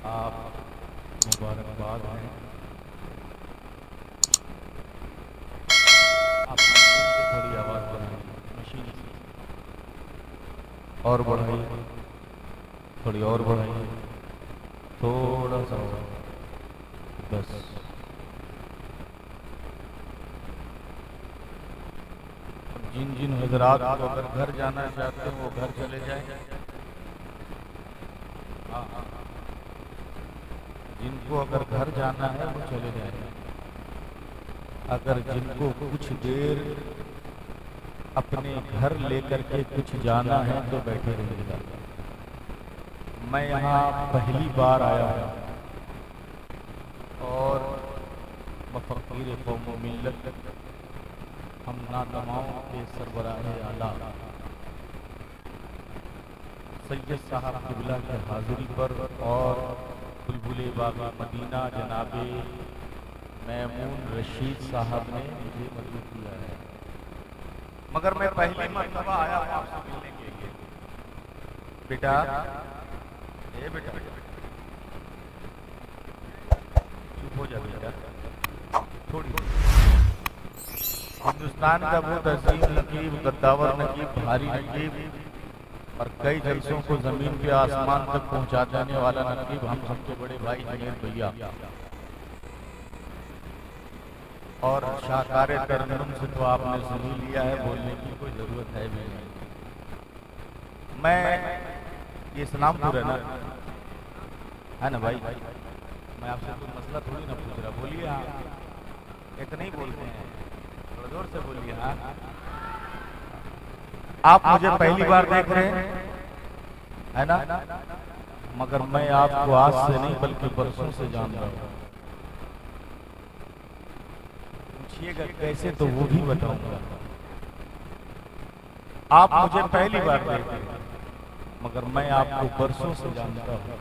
आप मुबारकबाद हैं। आप मशीन से थोड़ी आवाज़ बढ़ाइए, मशीन से और बढ़ाइए, थोड़ी और बढ़ाइए, थोड़ा सा और, बस। जिन जिन हजरात को अगर घर जाना चाहते हैं वो घर चले जाएं। हाँ, जिनको अगर घर जाना है वो चले जाएं। अगर जिनको कुछ देर अपने घर लेकर के कुछ जाना है तो बैठे रहिएगा। मैं यहाँ पहली बार आया हूँ और मफकीर कौम व मिल्लत हम नातमाओं के सरबराह आला सैयद साहब क़िबला की हाज़िरी पर और बुलबुले बाबा मदीना जनाबे मैमून रशीद साहब ने मुझे मदद किया है, मगर मैं पहली मरतबा आया हूँ आपसे मिलने के लिए। बेटा, ए बेटा, चुप हो जा बेटा, थोड़ी। हिंदुस्तान का वो तज़ीम नकीब, गद्दावर नकीब, भारी नकीब और कई जलसों को जमीन पे आसमान तक पहुंचा देने वाला नकीब हम सबके बड़े भाई जमीर भैया और शाहकार तरन्नुम से तो आपने सुन ही लिया है, बोलने की कोई जरूरत है भी नहीं। मैं ये इस्लामपुर है ना भाई, मैं आपसे कोई मसला थोड़ी ना पूछ रहा, बोलिए। आप इतना ही बोलते हैं, थोड़ा जोर से बोलिए। हाँ, आप मुझे पहली बार देख रहे हैं है ना, मगर मैं आपको आज से नहीं बल्कि बरसों से जान रहा हूँ। पूछिएगा कैसे तो वो भी बताऊंगा। आप मुझे पहली बार देख रहे हैं मगर मैं आपको बरसों से जानता हूँ।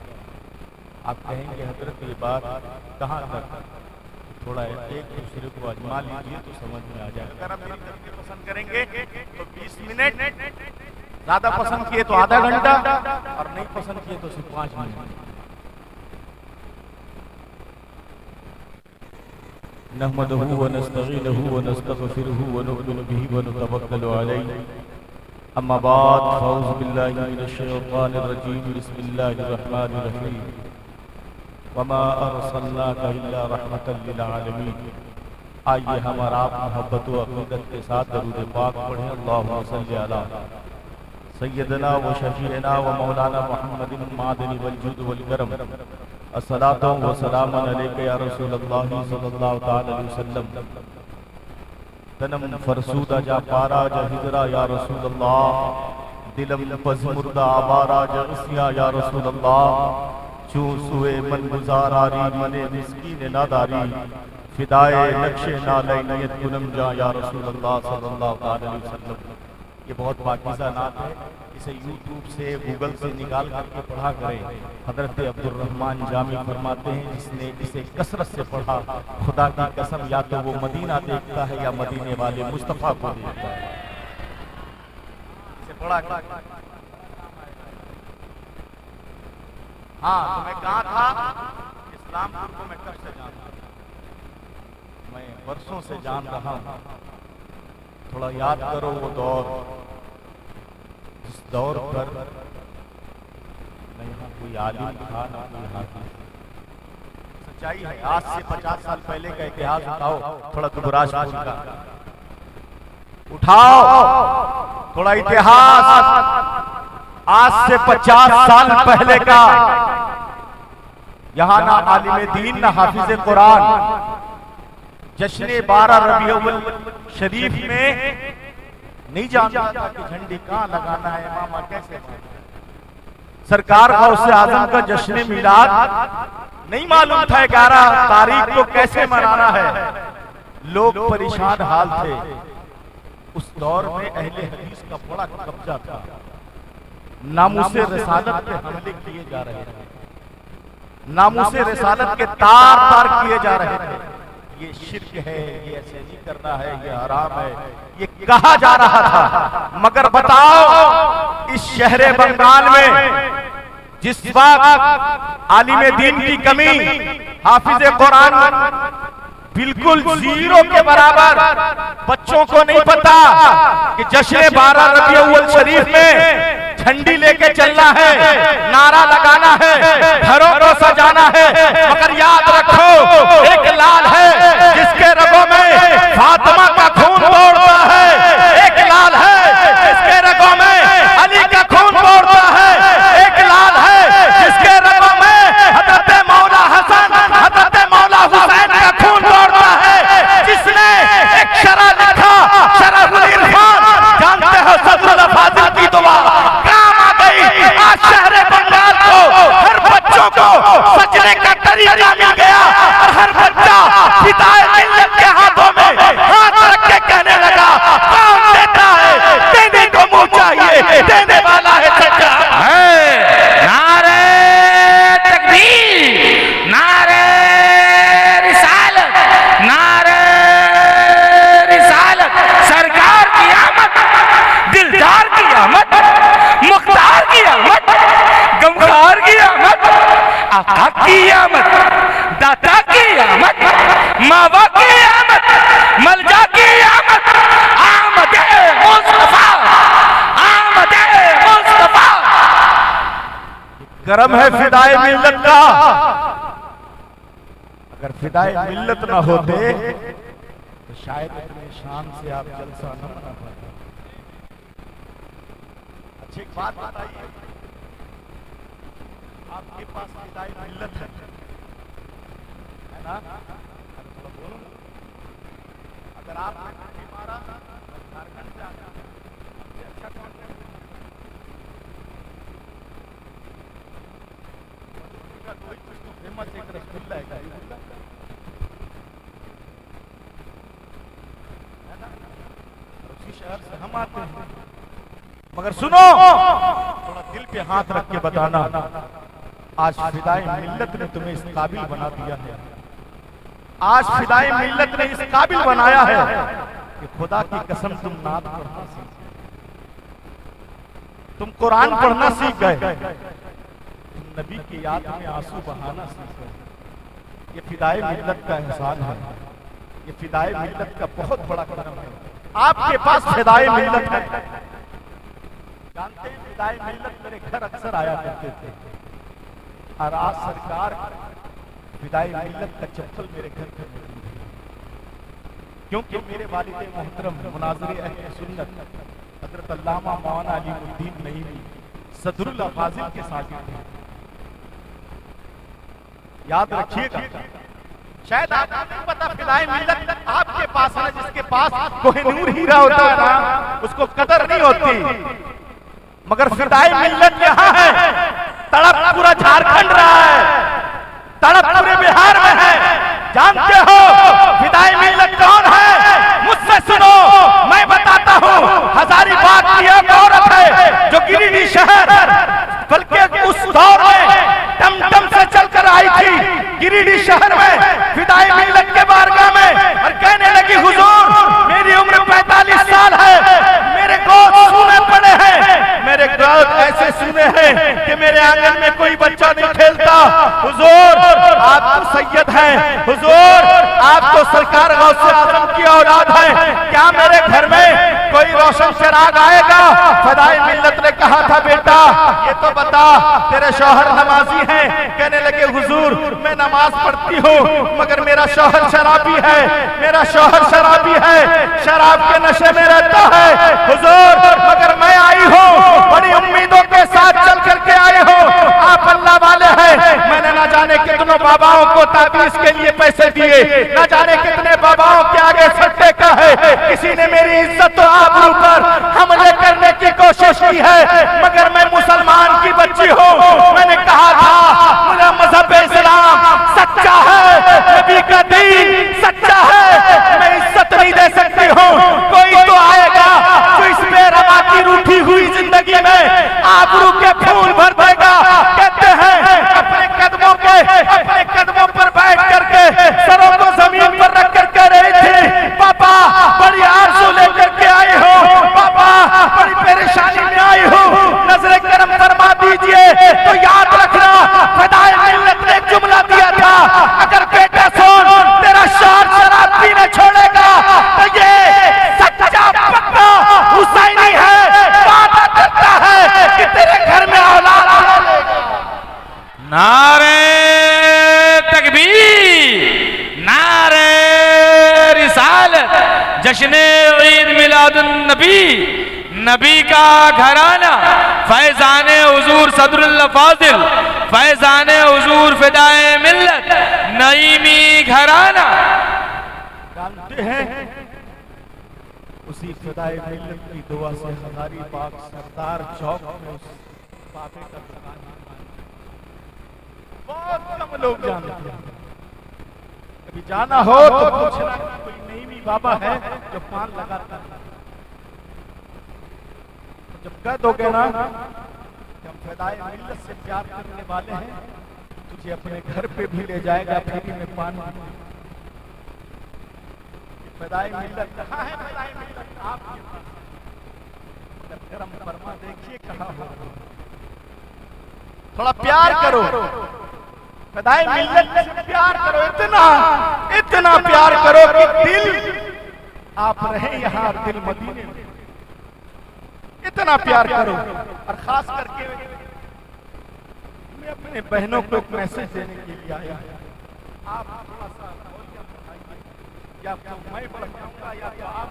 आप कहेंगे हजरत ये बात कहाँ तक, थोड़ा एक दूसरे को आजमा लीजिए तो समझ में आ जाएगा। अगर आप मेरी तस्वीर पसंद करेंगे तो 20 मिनट, ज्यादा पसंद किए तो आधा घंटा और नहीं पसंद किए तो सिर्फ 5 मिनट। नहमदुहु व नस्तईनुहु व नस्तगफिरुहु व नु'मिनु बिही व नतवक्कलु अलैहि। अम्मा बाद, फ़अऊज़ु बिल्लाहि मिनश शैतानिर रजीम। बिस्मिल्लाहिर रहमानिर रहीम। वमा अरसलनाका इल्ला रहमतल लिल आलमीन। आइए हमारा आप मोहब्बत व अक़ीदत के साथ दरूद पाक पढ़ें। अल्लाहुम्मा सल्लि अला सय्यदना व शफ़ीअना व मौलाना मुहम्मदिन मादनी वल जुद वल करम। अस्सलातु व सलामुन अलैका या रसूलल्लाह सल्लल्लाहु तआला अलैहि वसल्लम। तनम फरसूदा जा पारा जा हिजरा या रसूलल्लाह। दिलम पज़मुर्दा आवारा जा इस्या या रसूलल्लाह। चू सुए मन गुजारारी मने मिस्कीन नादारी। फिदाए नक्शे नाले नियत कुलम जा या रसूलल्लाह सल्लल्लाहु अलैहि वसल्लम। ये बहुत पाकीज़ा नात है, इसे यूट्यूब से गूगल से निकाल करके पढ़ा करें। हजरत अब्दुल रहमान जामी फरमाते हैं जिसने इसे कसरत से पढ़ा, खुदा की कसम या तो वो मदीना देखता है या मदीने वाले मुस्तफ़ा को देखता है। इसे पढ़ा हाँ, तो मैं कहाँ था? इस्लामपुर को मैं कब से जानता हूँ? मैं बरसों से जान रहा हूँ। थोड़ा याद करो वो दौर, जिस दौर पर न यहाँ कोई आलिम था न कोई हाफिज। सच्चाई है, आज से 50 साल पहले का इतिहास उठाओ, थोड़ा दुबराजपुर का उठाओ, थोड़ा इतिहास आज से 50 साल पहले का। यहाँ ना आलिम दीन ना हाफिज कुरान। जश्न 12 रबीउल शरीफ में नहीं जानता था कि झंडी कहाँ लगाना है, इमामा कैसे सरकार गौसे आजम का जश्न मिलाद नहीं मालूम था। 11 तारीख को कैसे मनाना है, लोग परेशान हाल थे। उस दौर में अहले हदीस का बड़ा कब्जा था। नामूसे रिसालत पे हमले किए जा रहे थे, नामूसे रिसालत के तार तार किए जा रहे थे। ये शिर्क है, ये ऐसे नहीं करना है, ये हराम है, ये कहा जा रहा था। मगर बताओ, इस शहरे बंगाल में जिस वक्त आलिम दीन की कमी, हाफिज कुरान बिल्कुल जीरो के बराबर, बच्चों को नहीं पता कि जश्न 12 रबीउल अव्वल शरीफ में झंडी लेके चलना है, नारा लगाना है, घरों को सजाना है। मगर याद रखो, एक लाल है जिसके रगों में फातिमा का खून दौड़ता है, एक लाल है जिसके रगों में अली का खून दौड़ता है, एक लाल है जिसके रगों में हजरत मौला हसन, हजरत मौला हुसैन का खून दौड़ता है। जिसने एक शरा लिखा, शरफुल इरफान, जानते हो सदरुल फाजिल की दुआ काम आ गई। आज शहरे बंगाल को हर बच्चों को सजने का तरीका मिल गया और हर बच्चा फिदाए मिल्लत के हाथों में हाथ रख के कहने लगा, कौन देता है, देने को मुंह चाहिए, देने वाला है सच्चा है। नारे तकबीर, नारे रिसालत, नारे रिसालत। सरकार की आमद, दिलदार की आमद, मुख्तार की आमद, गमखार की आमद, आका की आमद, दाता की आमद, मावा की आमद, मलजा की आमद, आमद मुस्तफा, आमद मुस्तफा। करम है फिदाए मिल्लत का। अगर फिदाए मिल्लत ना होते तो शायद इतने शान से आप जलसा न मना पाते। अच्छी बात बताइए, आपके पास फिदाए मिल्लत है ना? बोलो, अगर आप मारा झारखंड से आना, अच्छा कौन है? फेमस एक रसगुल्ला है ना, उसी शहर से हम आते हैं। मगर सुनो, थोड़ा दिल पे हाथ रख के बताना, आज फिदाए मिल्लत ने तुम्हें इस काबिल बना दिया है, आज फिदाए मिल्लत ने इस काबिल बनाया है कि खुदा की कसम तुम नात पढ़ना सीख गए, तुम कुरान पढ़ना सीख गए, नबी की याद में आंसू बहाना सीख गए। ये फिदाए मिल्लत का एहसान है, ये फिदाए मिल्लत का बहुत बड़ा करम है। आपके पास फिदाए मिल्लत है। जानते हैं, फिदाए मिल्लत मेरे घर अक्सर आया करते थे और आज सरकार फिदाए मिल्लत का चप्पल मेरे घर पे मौजूद है, क्योंकि मेरे वालिद मोहतरम मुनाज़िर अहले सुन्नत हज़रत अल्लामा मौलाना अलीउद्दीन नईमी सदरुल फाजिल के शागिर्द थे। याद रखिएगा, शायद आपको नहीं पता फिदाए मिल्लत आपके पास है, जिसके पास कोहिनूर हीरा होता है ना, उसको कदर नहीं होती। मगर फिदाए मिल्लत यहाँ है, तड़प पूरा झारखंड रहा है, तड़प पूरे बिहार में है। जानते हो फिदाए मिल्लत कौन है? मुझसे सुनो, मैं बताता हूँ। हजारीबाग की एक औरत है जो गिरिडीह शहर, बल्कि उस दौर में टमटम से चलकर आई थी गिरिडीह शहर में फिदाए मिल्लत के बारगाह में, और कहने लगी, हुजूर मेरी उम्र 45 साल है, मेरे गोद सूने पड़े हैं, मेरे गोद ऐसे सूने हैं कि मेरे आंगन में कोई बच्चा नहीं खेलता। हुजूर आप तो सैयद हैं, हुजूर आप तो सरकार गौसे आजम की औलाद हैं, क्या मेरे घर में कोई रोशन चिराग आएगा? फिदाए मिल्लत ने कहा था, बेटा ये तो बता तेरे शौहर नमाजी हैं। कहने लगे, हुजूर मैं नमाज पढ़ती हूँ मगर मेरा शौहर शराबी है, मेरा शौहर शराबी है, शराब के नशे में रहता है। हुजूर मगर मैं आई हूँ बड़ी उम्मीदों के साथ चल करके आई हूँ, आप अल्लाह वाले हैं। मैंने न जाने कितनों बाबाओं को ताबीज के लिए पैसे दिए, न जाने कितने बाबाओं के आगे सट्टे का है, किसी ने मेरी इज्जत तो आबरू पर हमले करने की कोशिश की है, मगर मैं मुसलमान की बच्ची हूँ। मैंने कहा था मेरा मजहब इस्लाम सच्चा है, नबी का दीन सच्चा है, मैं इज्जत नहीं दे सकती हूँ। कोई तो आएगा जो इस बेरवा की रूठी हुई जिंदगी में आबरू के फूल भर देगा। कहते हैं अपने कदमों पर बैठ करके सरों को जमीन पर रख कर कह रही थी, पापा बड़ी आरज़ू लेकर के आई हूँ, पापा बड़ी परेशानी में आई हूँ, नजर नारे तकबीर, नारे रिसालत, जश्न ईद मिलादुन नबी, नबी का घराना, फैजाने हुजूर सदरुल फाजिल, फैजाने हुजूर फिदाए मिल्लत, नईमी घराना। जानते हैं उसी फिदाए मिल्लत की दुआ से हजारी बाग सरदार चौक में उस बाबे का दुकान बहुत कम लोग जानते हैं। कभी जाना हो तो पूछना कोई नईमी बाबा है जो पान लगाता है। जब कह दोगे ना कि हम फिदाए मिल्लत से प्यार करने वाले हैं, तुझे अपने घर पे भी ले जाएगा फ्री में पान। फिदाए मिल्लत कहाँ है? फिदाए मिल्लत आपके पास। करम फरमा देखिए कहाँ हो। थोड़ा प्यार करो, फिदाए मिल्लत से प्यार करो, इतना इतना प्यार करो कि दिल आप रहे यहाँ और दिल मदीने में। इतना प्यार करो। और खास करके मैं अपने बहनों को एक मैसेज देने के लिए आया। आप थोड़ा सा या तो मैं बढ़ाऊंगा या तो आप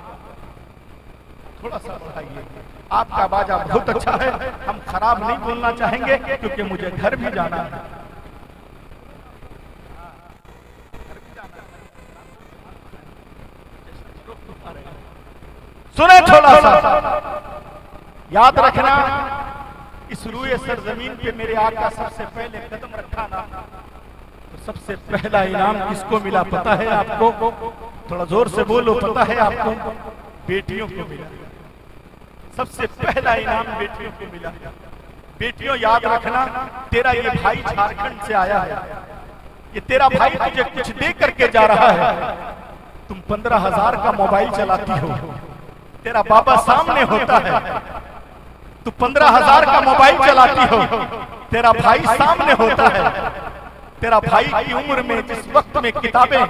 थोड़ा सा बढ़ाइए। आपका बाजा बहुत अच्छा है, हम खराब नहीं बोलना चाहेंगे क्योंकि मुझे घर भी जाना है। सुने थोड़ा सा, याद रखना इस रूए सरजमीन पे मेरे आका सबसे पहले कदम रखा ना, तो सबसे पहला इनाम किसको मिला पता है आपको? थोड़ा जोर से बोलो, पता है आपको? बेटियों को मिला। सबसे पहला इनाम बेटियों को मिला। बेटियों याद रखना, तेरा ये भाई झारखंड से आया है, ये तेरा भाई तुझे कुछ दे करके जा रहा है। तुम 15,000 का मोबाइल चलाती हो, तेरा बाबा सामने होता है। तू 15,000 का मोबाइल चलाती हो, तेरा भाई सामने होता है। तेरा भाई की उम्र में जिस वक्त में किताबें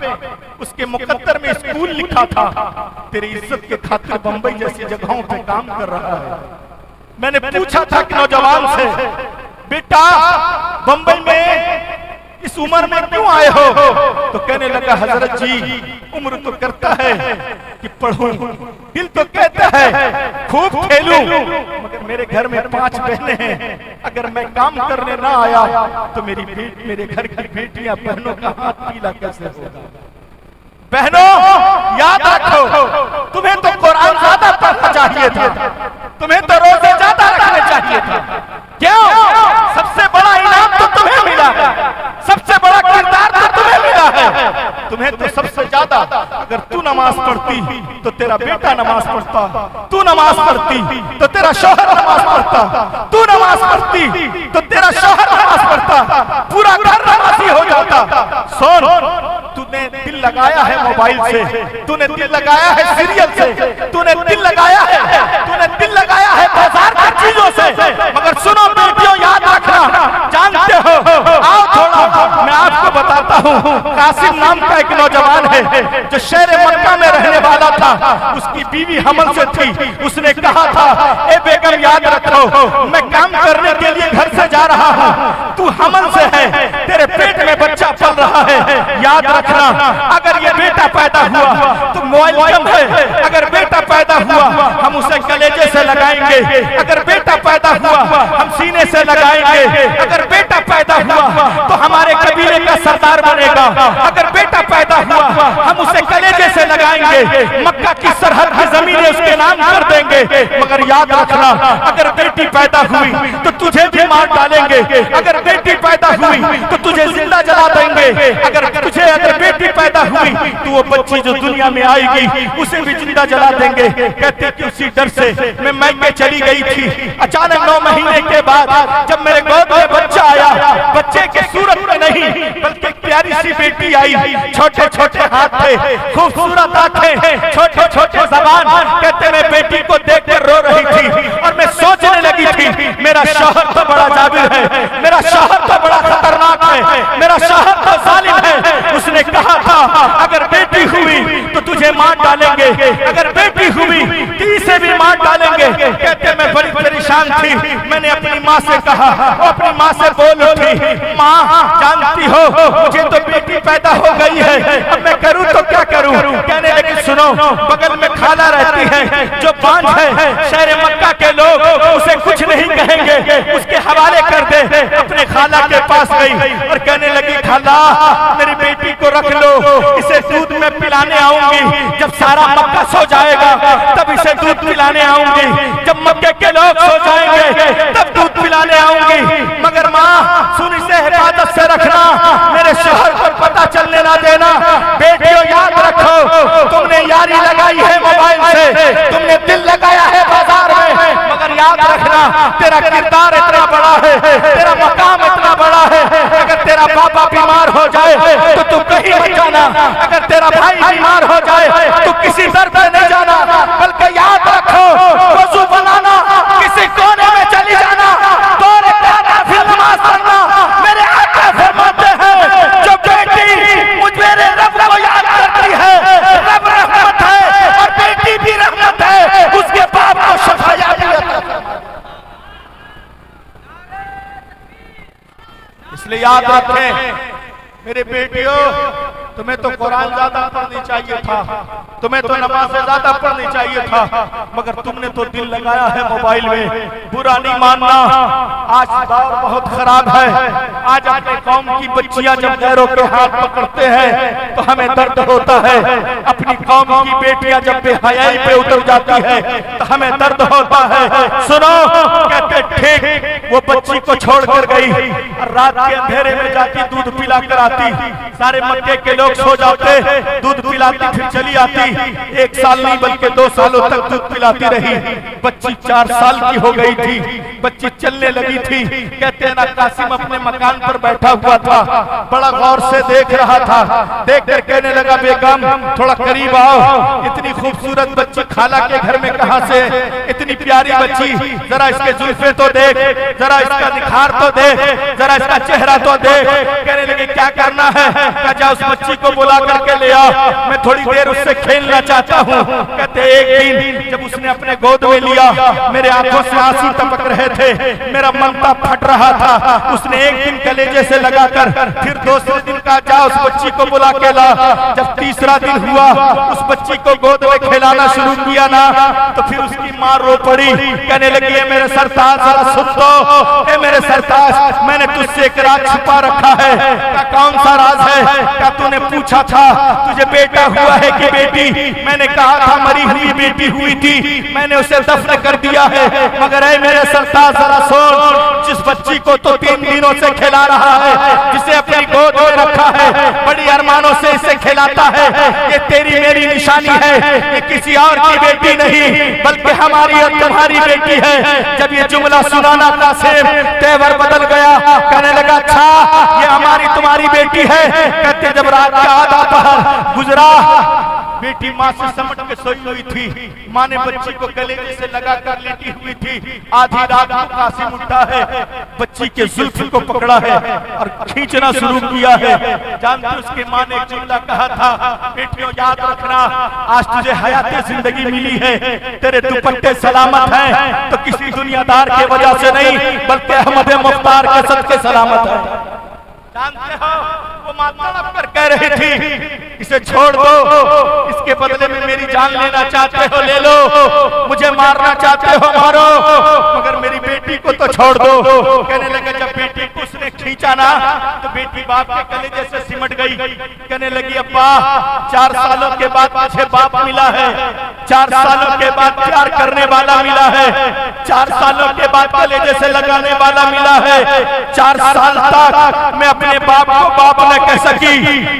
उसके मुकद्दर में स्कूल लिखा था, तेरी इज्जत के खातिर बंबई जैसी जगहों पे काम कर रहा है। मैंने पूछा था कि नौजवान से, बेटा बंबई में इस उम्र में क्यों आए हो? तो कहने लगा, हजरत जी उम्र तो करता है कि पढ़ूं, दिल तो कहता है खूब खेलूं, मगर मेरे घर में 5 बहनें हैं। अगर मैं काम करने ना आया तो मेरे घर की बेटियां बहनों का हाथ पीला कैसे होगा? बहनों याद रखो, तुम्हें तो कुरान ज्यादा पढ़ना चाहिए था, तुम्हें तो रोजे ज्यादा रखने चाहिए था। क्यों? सबसे बड़ा इनाम तो तुम्हें मिला है, सबसे बड़ा किरदार तो तुम्हें मिला है। तुम्हें तो सबसे ज्यादा, अगर तू नमाज पढ़ती तो तेरा बेटा नमाज पढ़ता, तू नमाज पढ़ती तो तेरा शौहर नमाज पढ़ता, तू नमाज पढ़ती तो तेरा शौहर नमाज पढ़ता, पूरा घर नमाजी हो जाता। सुन, तूने दिल लगाया है मोबाइल से, तूने दिल लगाया है सीरियल से, तूने दिल लगाया है बाजार की चीजों से, मगर सुनो बेटियों याद रखना, जानते हो, आओ थोड़ा मैं आपको बताता हूँ। कासिम नाम का एक नौजवान है जो शहर मक्का में रहने वाला था, उसकी बीवी हमल से थी। उसने कहा था, ए बेगम याद रखो, मैं काम करने के लिए घर से जा रहा हूँ, तू हमल से है, तेरे पेट में बच्चा पल रहा है। याद रखना, अगर ये बेटा पैदा हुआ तो मुअल्लम है, अगर बेटा पैदा हुआ हम उसे कलेजे से लगाएंगे, अगर बेटा पैदा हुआ हम सीने से लगाएंगे, अगर बेटा पैदा हुआ तो हमारे कबीले का सरदार बनेगा, अगर बेटा पैदा हुआ हम उसे कलेजे से लगाएंगे, मक्का की सरहद की जमीनें उसके नाम कर देंगे। मगर याद रखना, अगर बेटी पैदा हुई तो तुझे भी मार डालेंगे, अगर बेटी पैदा हुई तो तुझे जिंदा जला देंगे, अगर बेटी पैदा हुई तो वो बच्ची जो दुनिया में आएगी उसे भी जिंदा जला देंगे। कहते कि उसी डर से मैं मायके चली गई थी। अचानक 9 महीने के बाद जब मेरे गोद में बच्चा आया, बच्चे के सूरत में नहीं बल्कि एक प्यारी सी बेटी आई, छोटे छोटे हाथ थे, खूबसूरत आंखें, छोटे छोटे जबान। कहते मैं बेटी को देखकर रो रही थी और मैं सोचने लगी थी, मेरा शौहर तो बड़ा जाबिर है, मेरा शौहर तो बड़ा खतरनाक है, मेरा शौहर तो जालिम है। उसने कहा था, अगर बेटी हुई तो तुझे मार डालेंगे, अगर बेटी हुई, 30 से भी मार डालेंगे। कहते मैं बड़ी परेशान थी, मैंने अपनी माँ से कहा, वो अपनी माँ से बोल उठी, माँ जानती हो मुझे तो बेटी पैदा हो गई है, अब मैं करूँ तो क्या करूँ। कहने लगी सुनो, बगल में खाला रहती है जो बांझ है, शहर मक्का के लोग उसे कुछ नहीं कहेंगे, उसके हवाले कर दे। अपने खाला के पास गई और कहने लगी खाला मेरी बेटी को रख लो, इसे दूध में पिलाने आऊंगी, जब सारा मक्का सो जाएगा तब इसे दूध पिलाने आऊंगी, जब मक्के के लोग सो जाएंगे तब दूध पिलाने आऊंगी, मगर माँ सुन इसे हिफाजत से रखना, मेरे शोहर को पता चलने ना देना। बेटियों याद रखो, तुमने यारी लगाई है मोबाइल से, तुमने दिल लगाया है बाजार में, मगर याद रखना तेरा किरदार इतना बड़ा है, तेरा मकाम इतना बड़ा है, अगर तेरा बाबा बीमार हो जाए तो तू कहीं मत जाना, अगर तेरा भाई बीमार हो जाए तो किसी दर पे नहीं जाना, बल्कि याद रखो वजू बनाना, किसी कोने में चली जाना, दो रकात फिर नमाज पढ़ना। मेरे आका फरमाते हैं जो बेटी मुझ मेरे रब को याद करती है, रब रहमत है और बेटी भी रहमत है, उसके बाप को शफाया भी अता। इसलिए याद रखें मेरे बेटियों, तुम्हें तो कुरान ज्यादा पढ़नी चाहिए था, तुम्हें तो नमाज ज्यादा पढ़नी चाहिए था, मगर तुमने तो दिल लगाया है मोबाइल में। बुरा नहीं मानना, आज दौर बहुत खराब है, आज अपने कौम की बच्चियां जब गैरों के हाथ पकड़ते हैं तो हमें दर्द होता है, अपनी कौम की बेटियां जब बेहयाई पे उतर जाती है तो हमें दर्द होता है। सुनो, कहते ठीक वो बच्ची को छोड़कर गई और रात के अंधेरे में जाती दूध पिला कर आती, सारे मक्के के लोग सो जाते, दूध पिलाती फिर चली आती, 1 साल नहीं बल्कि 2 सालों तक दूध पिलाती रही। बच्ची 4 साल की हो गई थी, बच्ची चलने लगी थी। कहते हैं ना कासिम अपने मकान पर बैठा हुआ था, बड़ा गौर से देख रहा था, देख कर कहने लगा बेगम थोड़ा करीब आओ, इतनी खूबसूरत बच्ची खाला के घर में कहां से, इतनी प्यारी बच्ची, जरा इसके जुल्फे तो देख, जरा इसका निखार तो देख, जरा इसका चेहरा तो देख। कहने लगे क्या करना है, कहा जा उस बच्ची को बुला करके ले आ, मैं थोड़ी देर उससे खेलना चाहता हूँ। कहते एक दिन जब उसने अपने गोद में लिया, मेरे आंखों से आंसू टपक रहे थे, मेरा मनता फट रहा था। उसने एक दिन कलेजे से लगाकर फिर दूसरे दिन कहा जा उस बच्ची को बुला के ला। जब तीसरा दिन हुआ, उस बच्ची को गोद में खिलाना शुरू किया ना, तो फिर उसकी माँ रो पड़ी, कहने लगी है मेरे सरताज जरा सुन तो, मेरे सरताज मैंने तुझसे एक राज छुपा रखा है। क्या कौन सा राज है? क्या तूने पूछा था तुझे बेटा हुआ है कि बेटी? मैंने कहा था मरी हुई बेटी हुई थी, मैंने उसे दफन कर दिया है, मगर ऐ मेरे सरताज जरा सुन, जिस बच्ची को तो 3 दिनों से खिला रहा है, जिसे अपनी गोद में रखा है, बड़ी अरमानों से इसे खिलाता है, ये तेरी मेरी निशानी है, ये किसी और की बेटी नहीं बल्कि हमारी और तुम्हारी बेटी है। जब ये जुमला सुनाना कासिम तेवर बदल गया, कहने लगा अच्छा ये हमारी तुम्हारी बेटी है। कहते जब रात का आधा पहर गुजरा, बेटी माँ से समट के सोई हुई थी, माँ ने बच्ची को कलेजे से लगाकर लेटी हुई थी। आधी रात को कासिम उठा है, बच्ची के जुल्फ को पकड़ा है और खींचना शुरू किया है। जानते उसके माँ ने एक जुमला कहा था, बेटियों याद रखना आज तुझे हयाते जिंदगी मिली है, तेरे दुपट्टे सलामत हैं तो किसी दुनियादार के वजह से नहीं बल्कि अहमद मुख्तार के सदके सलामत है। जानते हो वो माँ तड़प कर कह रही थी इसे छोड़ दो, इसके बदले में मेरी जान लेना चाहते हो ले लो, मुझे मारना चाहते हो मारो, मगर मेरी बेटी को तो छोड़ दो। कहने लगे जब बेटी को उसने खींचा ना तो बेटी बाप के कलेजे से सिमट गई। कहने लगी अब्बा 4 सालों के बाद मुझे बाप मिला है, 4 सालों के बाद प्यार करने वाला मिला है, 4 सालों के बाद कलेजे से लगाने वाला मिला है। 4 साल तक मैं अपने बाप को बाप न कह सकी,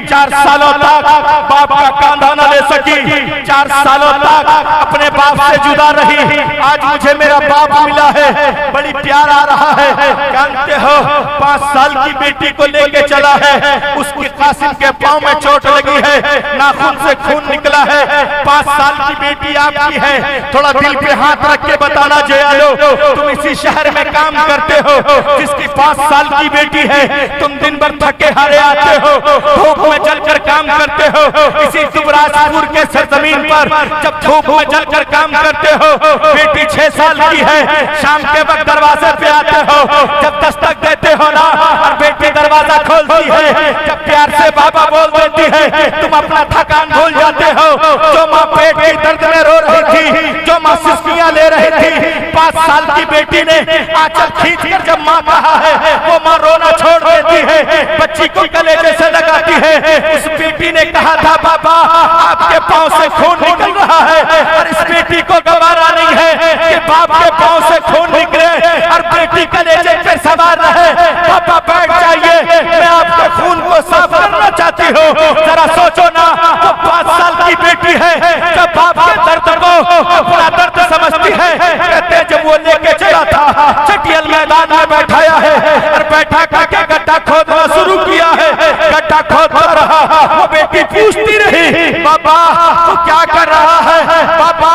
4 सालों तक बाप का कांधा न ले सकी, 4 सालों तक अपने बाप से जुदा रही। आज मुझे मेरा बाप मिला है, बड़ी प्यार आ रहा है। जानते हो 5 साल की बेटी को लेके चला है, उसकी कासिम के पांव में चोट लगी है, नाखून से खून निकला है। 5 साल की बेटी आपकी है, थोड़ा दिल पे हाथ रख के बताना जयालो, तुम इसी शहर में काम करते हो जिसकी 5 साल की बेटी है, तुम दिन भर थके हारे आते हो, धूप में जलकर काम करते हो। इसी युवराजपुर के सरजमीन पर जब धूप में जलकर काम करते हो, बेटी 6 साल की है, शाम के वक्त दरवाजे पे आते हो, जब दस्तक देते हो ना और बेटी दरवाजा खोलती है, जब प्यार से बाबा बोल देती है, तुम अपना थकान भूल जाते हो। जो माँ पेट के दर्द में रो रही थी, जो माँ सिस्कियां ले रही थी, 5 साल की बेटी ने आंचल खींचकर जब माँ कहा है, वो माँ रोना छोड़ देती है, बच्ची को कलेजे से लगाती है। उस बेटी ने कहा था बाबा आपके पांव से खून निकल रहा है, और इस बेटी को गवारा नहीं है कि बाप के पांव से खून निकले और बेटी कलेजे पे सवार रहे। पापा बैठ जाइए, मैं आपके खून को साफ करना चाहती हूँ। जरा सोचो ना, वो 5 साल की बेटी है, जब बाप के दर्द को अपना दर्द समझती है। कहते जब वो लेके चला था, चटियल मैदान में बैठाया है और बैठा करके गड्ढा खोदना शुरू किया है, गड्ढा खोदता रहा। वो बेटी पूछती रही बाबा तू क्या कर रहा है, बाबा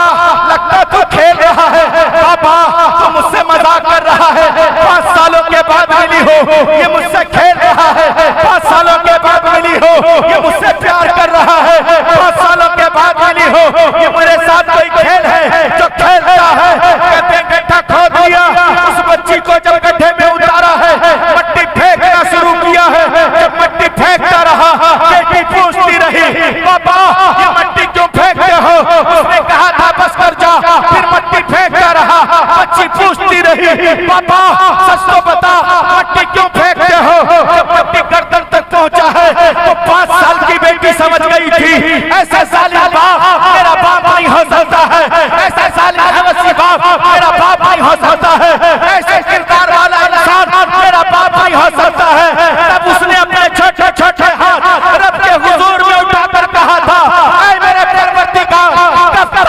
लगता तो खेल रहा है, बाबा तो मुझसे मजाक कर रहा है। 5 सालों के बाद मिली हो, ये मुझसे खेल रहा है। 5 सालों के बाद मिली हो, ये मुझसे प्यार कर रहा है। 5 सालों के बाद मिली हो, ये मेरे साथ कोई खेल है जो खेलता है। कहते गड्ढा खोद दिया, उस बच्ची को जब गड्ढे में उतारा है, मट्टी फेंकना शुरू किया है। जब मट्टी फेंकता रहा, बेटी पूछती रही पापा ये मट्टी क्यों फेंकते हो। उसने कहा था बस कर जा, फिर मट्टी फेंकता रहा। बच्ची पूछती रही पापा सच तो बता मट्टी क्यों फेंकते हो। जब मट्टी गर्दन तक पहुंचा है तो 5 साल की बेटी समझ गई थी ऐसा सालिम बाप मेरा बाप नहीं हो सकता है, ऐसा सालिम हवसी बाप मेरा बाप नहीं हो सकता है, ऐसे किरदार वाला इंसान मेरा बाप नहीं हो सकता है। तब उसने अपने छोटे छोटे हाथ रब के हुजूर में उठाकर कहा था ऐ मेरे परवरदिगार, कब तक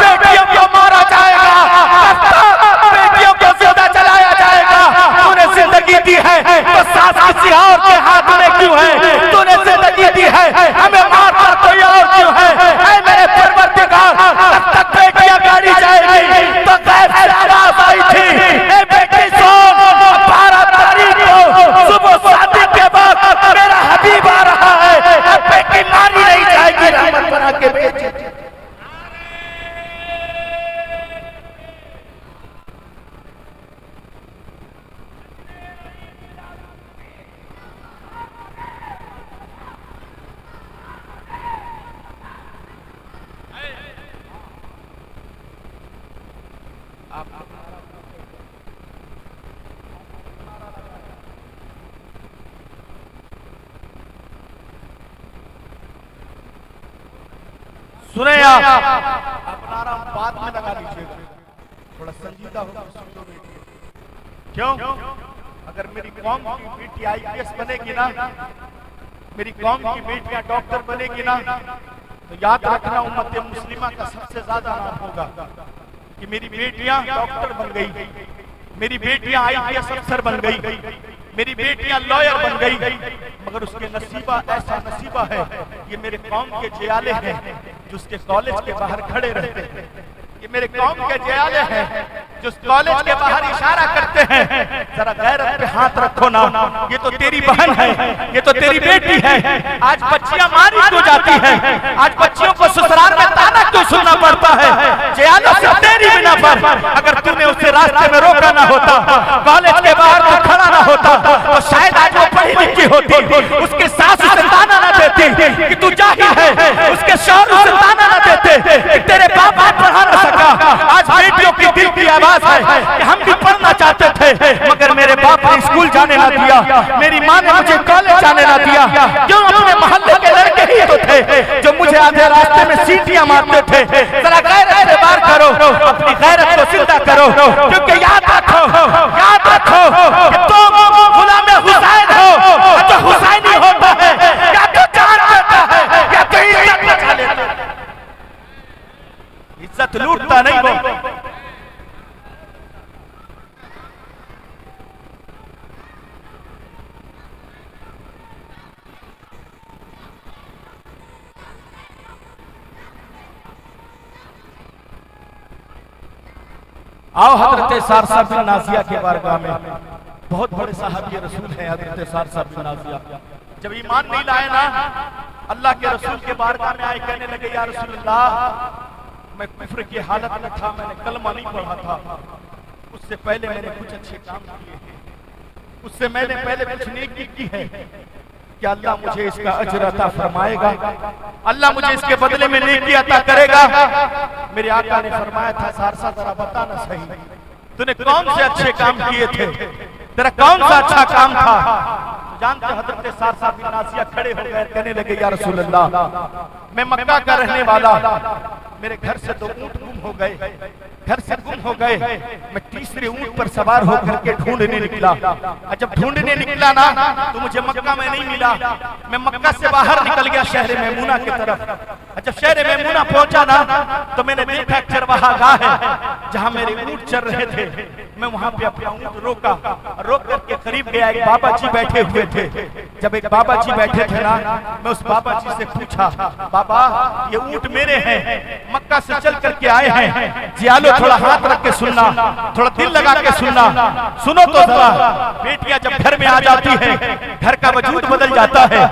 बेटियों को मारा जाएगा, कब तक बेटियों को जिंदा चलाया जाएगा। तूने जिंदगी दी है तो साथ किसी और के हाथ में क्यों है, तूने जिंदगी दी है हमें मारता कोई और क्यों है। ऐ मेरे परवरदिगार तब तक बेटियां गाड़ी जाएगी तो गैर से आवाज आई थी ए बेटी सुन 12 तारीख को सुबह शादी के बाद मेरा हबीब आ रहा है, अब बेटी मारी नहीं जाएगी, रहमत बना के भेजे। सुने आप अपना आराम बाद में लगा लीजिएगा, थोड़ा संजीदा होकर क्यों। अगर मेरी कौम की बेटी IPS बनेगी ना, मेरी कौम की बेटियां डॉक्टर बनेगी ना, तो याद रखना उम्मत मुस्लिमा का सबसे ज्यादा नाम होगा कि मेरी बेटियां डॉक्टर बन गई, मेरी बेटियां IPS अफसर बन गई, मेरी बेटियां लॉयर बन गई। मगर उसके नसीबा ऐसा नसीबा है, ये मेरे कौम के जियाले हैं जो उसके कॉलेज के बाहर खड़े रहते हैं, ये मेरे कौम के जियाले हैं जो कॉलेज के बाहर इशारा करते हैं जरा गैरत पे हाथ रखो ना, ये तो तेरी बहन है, ये तो तेरी बेटी है। आज बच्चियां मारी क्यों जाती है, आज बच्चियों को ससुराल में ताना क्यों सुनना पड़ता है। जियालों से तेरी बिना पर अगर तूने उसे रास्ते में रोका ना होता, कॉलेज के बाहर तो खड़ा ना होता, तो शायद आज वो पढ़ी लिखी होती, उसके सास उसे ताना ना देती कि तू जाहिल है, उसके शौहर उसे ताना ना देते कि तेरे बाप पढ़ा ना सका। आज बेटियों की दिल की आवाज है कि हम भी पढ़ना चाहते थे मगर मेरे बाप ने स्कूल जाने ना दिया, मेरी माँ ने मुझे कॉलेज जाने ना दिया। क्यों, अपने मोहल्ले के लड़के ही तो थे जो मुझे आधे रास्ते में सीटियां मारते थे। जरा गैरत से बार करो, अपनी गैरत को जिंदा करो, क्योंकि याद रखो कि तुम गुलाम हुसैन हो, जो हुसैनी होता है या तो जान देता है या तो इज्जत बचा लेता है। इज्जत लूटता नहीं वो। आओ हजरत सारसा बिन नासिया के बारगाह में, बहुत बड़े साहब ये रसूल हैं हजरत सारसा बिन नासिया। जब ईमान नहीं लाए ना, अल्लाह के रसूल के बारगाह में आए, कहने लगे या रसूल अल्लाह, मैं कुफ्र की हालत में था, मैंने कलमा नहीं पढ़ा था, उससे पहले मैंने कुछ अच्छे काम किए हैं, उससे मैंने पहले कुछ नेकी की है, क्या अल्लाह मुझे इसका अजर अता फरमाएगा? अल्लाह मुझे इसके बदले में नेकी अता करेगा? मेरे आका ने फरमाया था सारसा जरा बता ना सही, तूने कौन से अच्छे काम किए थे, तेरा कौन सा अच्छा काम था? जानते हजरत सारसा बिन नासिया खड़े हो गए, कहने लगे या रसूल अल्लाह, मैं मक्का का रहने वाला, मेरे घर से 2 ऊंट गुम हो गए, घर से गुम हो गए, मैं तीसरे ऊंट पर सवार होकर के ढूंढने निकला, और जब ढूंढने निकला ना तो मुझे मक्का में नहीं मिला, मैं मक्का से बाहर निकल गया शहर मैमूना की तरफ। जब शहर मैमूना पहुंचा ना तो मैंने देखा चरवाहा गाह है जहां मेरे ऊंट चर रहे थे, मैं वहां पे अपना ऊंट रोका, रोक करके करीब गया, एक बाबा जी बैठे हुए थे। जब एक बाबा जी बैठे थे ना, मैं उस बाबा जी से पूछा, बाबा ये ऊंट मेरे हैं, मक्का से चल करके आए हैं, जियालो थोड़ा हाथ रख के सुनना, थोड़ा दिल लगा के सुनना, सुनो तो जरा। बेटियां जब घर में आ जाती है घर का वजूद बदल जाता है,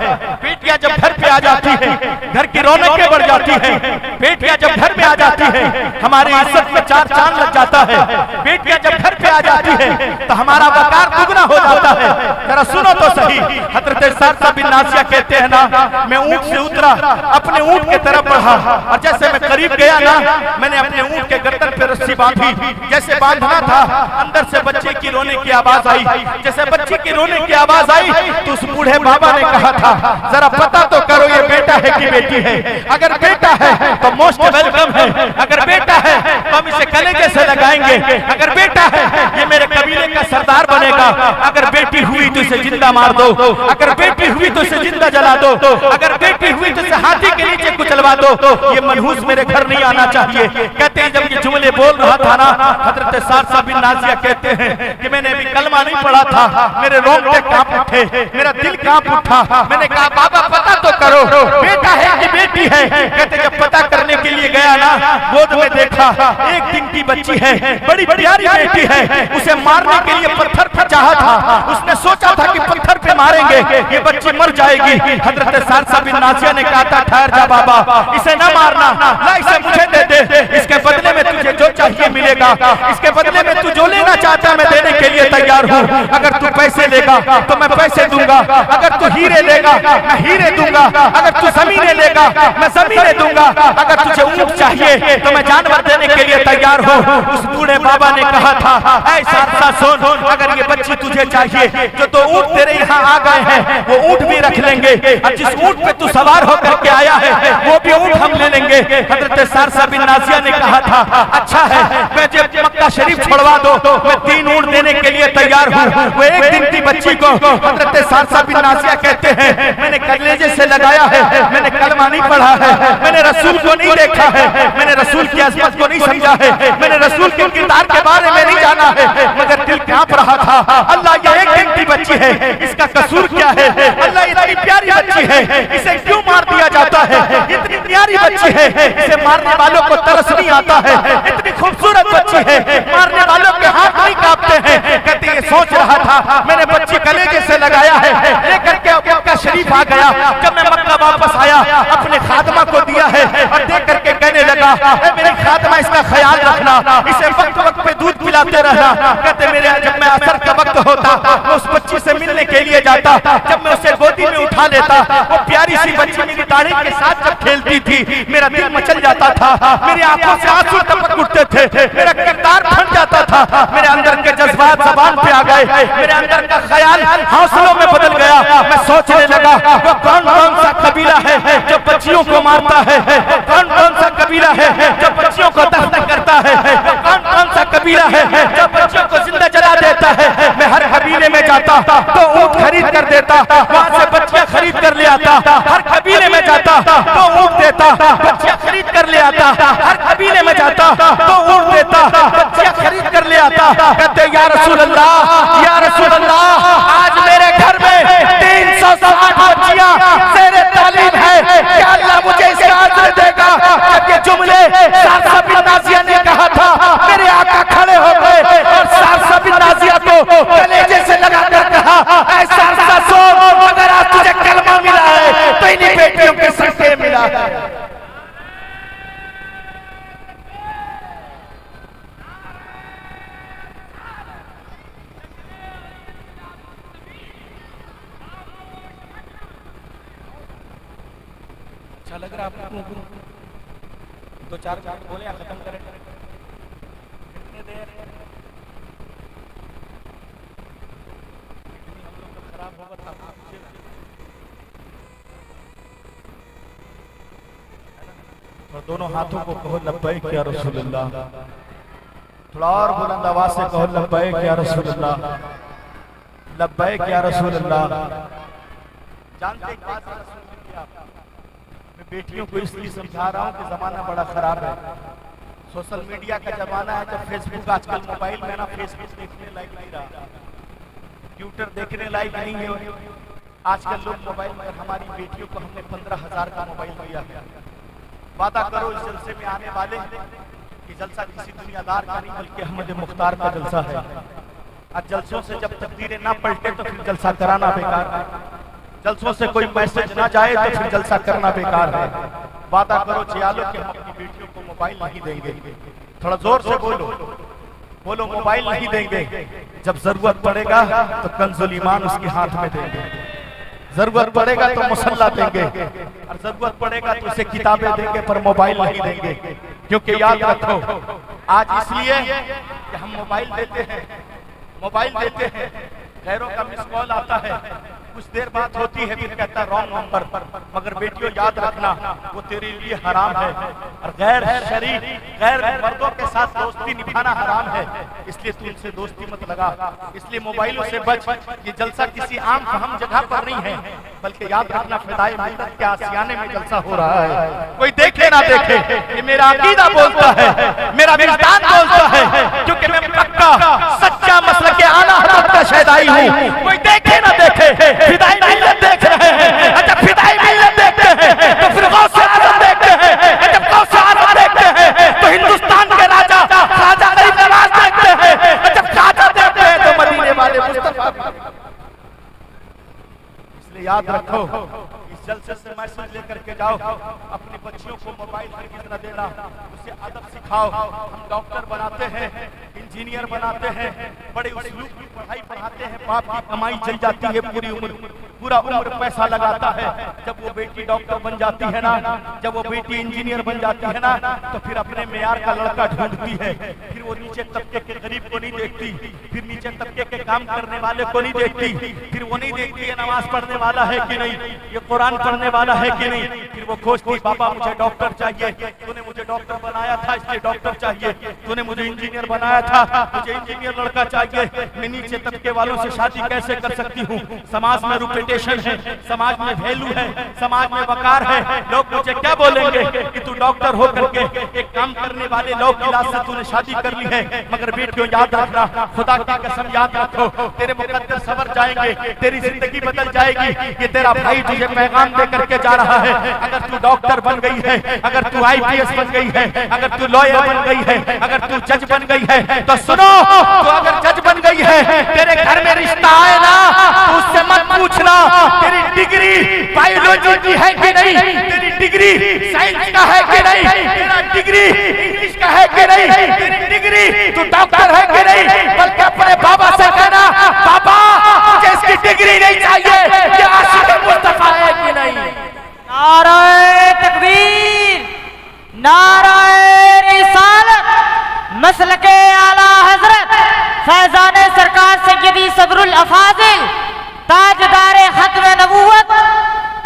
बेटियां जब घर पे आ जाती है घर की रौनकें बढ़ जाती है, बेटियां जब घर में आ जाती है हमारी इज्जत में 4 चांद लग जाता है, बेटियां जब घर पे आ जाती है तो हमारा वकार दुगना हो जाता है। जरा सुनो तो सही, हजरत सारसा बिन नासिया कहते हैं ना, मैं ऊंट से उतरा, अपने ऊंट की तरफ बढ़ा, और जैसे मैं करीब गया ना, मैंने अपने ऊंट के गर्दन पे रस्सी बांधी, जैसे बांधना था अंदर से बच्चे की रोने की आवाज आई, जैसे बच्चे की रोने की आवाज आई तो उस बूढ़े बाबा ने कहा था, जरा पता तो करो ये बेटा है कि बेटी है? अगर बेटा है तो मोस्ट वेलकम है, अगर बेटा है तो हम इसे कलेजे से लगाएंगे, अगर बेटा है ये मेरे कबीले का सरदार बनेगा, अगर बेटी हुई तो इसे जिंदा मार दो, अगर बेटी हुई तो इसे जिंदा जला दो, अगर बेटी हुई तो इसे हाथी के नीचे कुचलवा दो, ये मनहूस मेरे घर नहीं आना चाहिए। कहते हैं जब ये जुमले बोल रहा था ना, हजरत सारसा बिन नासिया कहते हैं कि मैंने अभी कलमा नहीं पढ़ा था, मेरे रोंगटे कांप उठे, मेरा दिल कांप उठा, मैंने कहा बाबा पता तो करो बेटा है कि बेटी है? कहते जब पता करने के लिए गया ना, गोद में देखा 1 दिन की बच्ची है, बड़ी प्यारी बेटी है, उसे मारने के लिए पत्थर पे चाहा था, उसने सोचा था कि पत्थर पे मारेंगे ये बच्ची मर जाएगी। हजरत सारसा बिन नासिया ने कहा था ठहर जा बाबा, इसे न मारना, ला इसे मुझे दे दे, इसके बदले में तुझे जो चाहिए मिलेगा, इसके बदले में तू जो लेना चाहता मैं देने के लिए तैयार हूँ, अगर तू पैसे लेगा तो मैं पैसे दूंगा, अगर तू हीरे लेगा मैं हीरे दूंगा, अगर तू जमीनें लेगा मैं जमीनें दूंगा, अगर तुझे ऊंट चाहिए तो मैं जानवर देने के लिए तैयार हूँ। उस बूढ़े बाबा ने कहा था ऐ सारसा सुन, अगर ये बच्ची तुझे चाहिए जो 2 ऊंट तेरे यहाँ आ गए हैं वो ऊंट भी रख लेंगे, और जिस ऊंट पे तू सवार होकर के आया है वो भी ऊंट हम ले लेंगे। हजरत सारसा बिन नासिया ने कहा था अच्छा है, मैं जब मक्का शरीफ छोड़वा दो मैं 3 ऊंट देने के लिए तैयार हूँ। वो 1 दिन की बच्ची को हजरत सारसा बिन नासिया कहते हैं मैंने कलेजे से लगाया है, मैंने कलमा नहीं पढ़ा है, मैंने रसूल को नहीं देखा है, मैंने रसूल की अज़मत को नहीं समझा है, मैंने रसूल के किरदार के बारे में नहीं जाना है, मगर दिल कांप रहा था अल्लाह ये 1 दिन की बच्ची है, इसका कसूर क्या है? अल्लाह इतनी प्यारी बच्ची है, इसे क्यों मार दिया जाता है? इतनी प्यारी बच्ची है, इसे मारने वालों को तरस नहीं आता है, इतनी खूबसूरत बच्ची है, मारने वालों के हाथ नहीं कांपते हैं। कहते ये सोच रहा था मैंने बच्ची कलेजे से लगाया है, लेकर के मक्का शरीफ आ गया, जब मैं मक्का वापस आया अपने खादमा को दिया है और देख करके कहने लगा मेरी खादमा इसका ख्याल रखना, इसे वक्त वक्त पे दूध पिलाते रहना। कहते मेरे जब मैं असर का वक्त होता मैं उस बच्ची से मिलने के लिए जाता, जब मैं उसे गोदी में उठा लेता वो प्यारी सी बच्ची मेरी दाढ़ी के साथ जब खेलती थी मेरा दिल मचल जाता था, मेरी आंखों से आंसू टपक उठते थे, मेरा किरदार फट जाता था, मेरे अंदर के जज्बात ज़बान पे आ गए, मेरे अंदर का ख्याल हौसलों में बदल गया। मैं सोचने लगा वो कौन कौन सा कबीला है जो बच्चियों को मारता है, वो कौन कौन सा कबीला है जो बच्चियों को दफन करता है, वो कौन कौन सा कबीला है जो बच्चियों को जिंदा जला देता है। मैं हर कबीले में जाता तो ऊंट खरीद कर देता, वहां से बच्चियां खरीद कर ले आता, हर कबीले में जाता तो ऊंट देता, बच्चियां खरीद कर ले आता, हर कबीले में जाता तो ऊंट देता, बच्चियां खरीद कर ले आता। कहते या रसूल अल्लाह या रसूल अल्लाह, आज मेरे घर में 360 बच्चियां ज़ेरे तालीम है, क्या अल्लाह मुझे इसका अजर देगा? जब ये जुमले सारसा बिन नासिया ने कहा था मेरे आका खड़े होकर अच्छा लग रहा है आप लोगों को? 2-4 मिनट बोले या खत्म करें? कितने देर? कितनी हम लोग का खराब होगा था मुझे और दोनों हाथों को कहो लब्बैक या रसूलल्लाह। थोड़ा और बुलंद आवाज से कहो लब्बैक या रसूलल्लाह, लब्बैक या रसूलल्लाह। जानते एक बात मैं बेटियों को इसलिए समझा रहा हूँ कि जमाना बड़ा खराब है, सोशल मीडिया का जमाना है। जब फेसबुक आजकल मोबाइल में ना फेसबुक देखने लायक नहीं रहा, ट्विटर देखने लायक नहीं है आजकल लोग मोबाइल में। हमारी बेटियों को हमने 15,000 का मोबाइल दिया है। वादा करो इस जलसे में आने वाले कि जलसा किसी दुनियादार का नहीं बल्कि अहमद मुख्तार का जलसा है। और जलसों से जब तकदीरें ना पलटे तो फिर जलसा कराना बेकार है। जलसों से कोई मैसेज ना जाए तो फिर जलसा करना बेकार है। वादा करो चियालो कि हम अपनी बेटियों को मोबाइल नहीं देंगे। थोड़ा जोर से बोलो, बोलो मोबाइल नहीं देंगे। जब जरूरत पड़ेगा तो कंजुल ईमान उसके हाथ में देंगे, जरूरत पड़ेगा तो मुसल्ला देंगे, और जरूरत पड़ेगा तो उसे किताबें देंगे, पर मोबाइल नहीं देंगे। क्योंकि याद रखो आज इसलिए कि हम मोबाइल देते हैं, मोबाइल देते हैं, गैरों का मिस कॉल आता है, कुछ देर बात होती है फिर कहता है रॉन्ग नंबर पर। मगर बेटियों याद रखना वो तेरे लिए हराम है, और गैर शरीफ गैर मर्दों के साथ दोस्ती निभाना हराम है। इसलिए तू इनसे दोस्ती मत लगा, इसलिए मोबाइलों से बच। ये जलसा किसी आम फहम जगह पर नहीं है, बल्कि याद रखना फिदाए मिल्लत के आसियाने में जलसा हो रहा है। कोई देखे ना देखे, ये मेरा अकीदा बोलता है, मेरा विजदान बोलता है, क्योंकि मैं पक्का सच्चा मसलक के आला हज़रत का शहदाई हूँ। कोई देखे ना देखे, फिदाई मिल्लत देख रहे हैं। जब फिदाई मिल्लत देखते हैं तो फिर गौसे आज़म देखते हैं, जब गौसे आज़म देखते हैं तो हिंदुस्तान के राजा ख्वाजा गरीब नवाज देखते हैं, जब ख्वाजा देखते हैं तो मदीने वाले मुस्तफा। इसलिए याद रखो इस जलसे से मैसेज लेकर के जाओ, अपनी बच्चियों को मोबाइल हरगिज़ न देना, उसे अदब सिखाओ। हम डॉक्टर बनाते हैं, इंजीनियर बनाते हैं, बड़े उसलूब की पढ़ाई पढ़ाते हैं, बाप की कमाई चल जाती है, पूरा उम्र पैसा लगाता है। जब वो बेटी डॉक्टर बन जाती है ना, जब वो बेटी इंजीनियर बन जाती है ना, तो फिर अपने मेयार का लड़का ढूंढती है। फिर वो नीचे तबके के गरीब को नहीं देखती, फिर नीचे तबके के काम करने वाले को नहीं देखती, फिर वो नहीं देखती है नमाज पढ़ने वाला है कि नहीं, ये कुरान पढ़ने वाला है कि नहीं। फिर वो खोजती बाबा मुझे डॉक्टर चाहिए, तूने मुझे डॉक्टर बनाया था इसलिए डॉक्टर चाहिए, तूने मुझे इंजीनियर बनाया था मुझे इंजीनियर लड़का चाहिए। मैं नीचे तबके वालों से शादी कैसे कर सकती हूँ? समाज में रेपुटेशन है, समाज में वैल्यू है, समाज में वकार है। लोग मुझे क्या बोलेंगे कि तू डॉक्टर हो करके एक काम करने वाले लोग की लाश से तूने शादी कर ली है। मगर बेटियों याद रखना, खुदा की कसम याद रखो, तेरे मुकद्दर सवर जाएंगे, तेरी जिंदगी बदल जाएगी। ये तेरा भाई तुझे पैगाम दे करके जा रहा है। अगर तू डॉक्टर बन गई है, अगर तू IPS बन गई है, अगर तू लॉयर बन गई है, अगर तू जज बन गई है, तो सुनो, तो अगर जज बन गई है, तेरे घर में रिश्ता आए ना तो उससे मत पूछना तेरी डिग्री बायोलॉजी की है कि नहीं, तेरी डिग्री साइंस का है कि नहीं, तेरा डिग्री इंग्लिश का है कि नहीं, तेरी डिग्री तू डॉक्टर है कि नहीं। बल्कि अपने बाबा से कहना बाबा मुझे इसकी डिग्री नहीं चाहिए, ये आशिक मुस्तफा है कि नहीं। नारे तकबीर, नारे रिसालत, मसलके आला हजरत फैजाने सरकार सैयदी सदरुल अफाजिल ताजदारे खत्म नबूवत,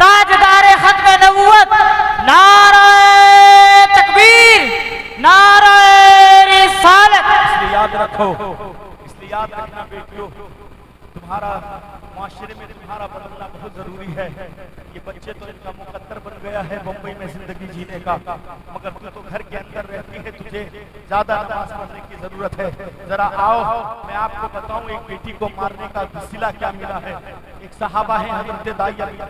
ताजदारे खत्म नबूवत। नारे तकबीर, नारे रिसालत। इसलिए याद रखो, इसलिए याद रखना बेटियों, तुम्हारा माशरे में तुम्हारा बदलना बहुत जरूरी है। ये बच्चे तो इनका मुकद्दर बन गया है बम्बई में जिंदगी जीने का, मगर तू तो घर के अंदर रहती है, तुझे ज्यादा नमाज पढ़ने की जरूरत है। जरा आओ मैं आपको बताऊं एक बेटी को मारने का वसीला क्या मिला है। एक सहाबा है हजरत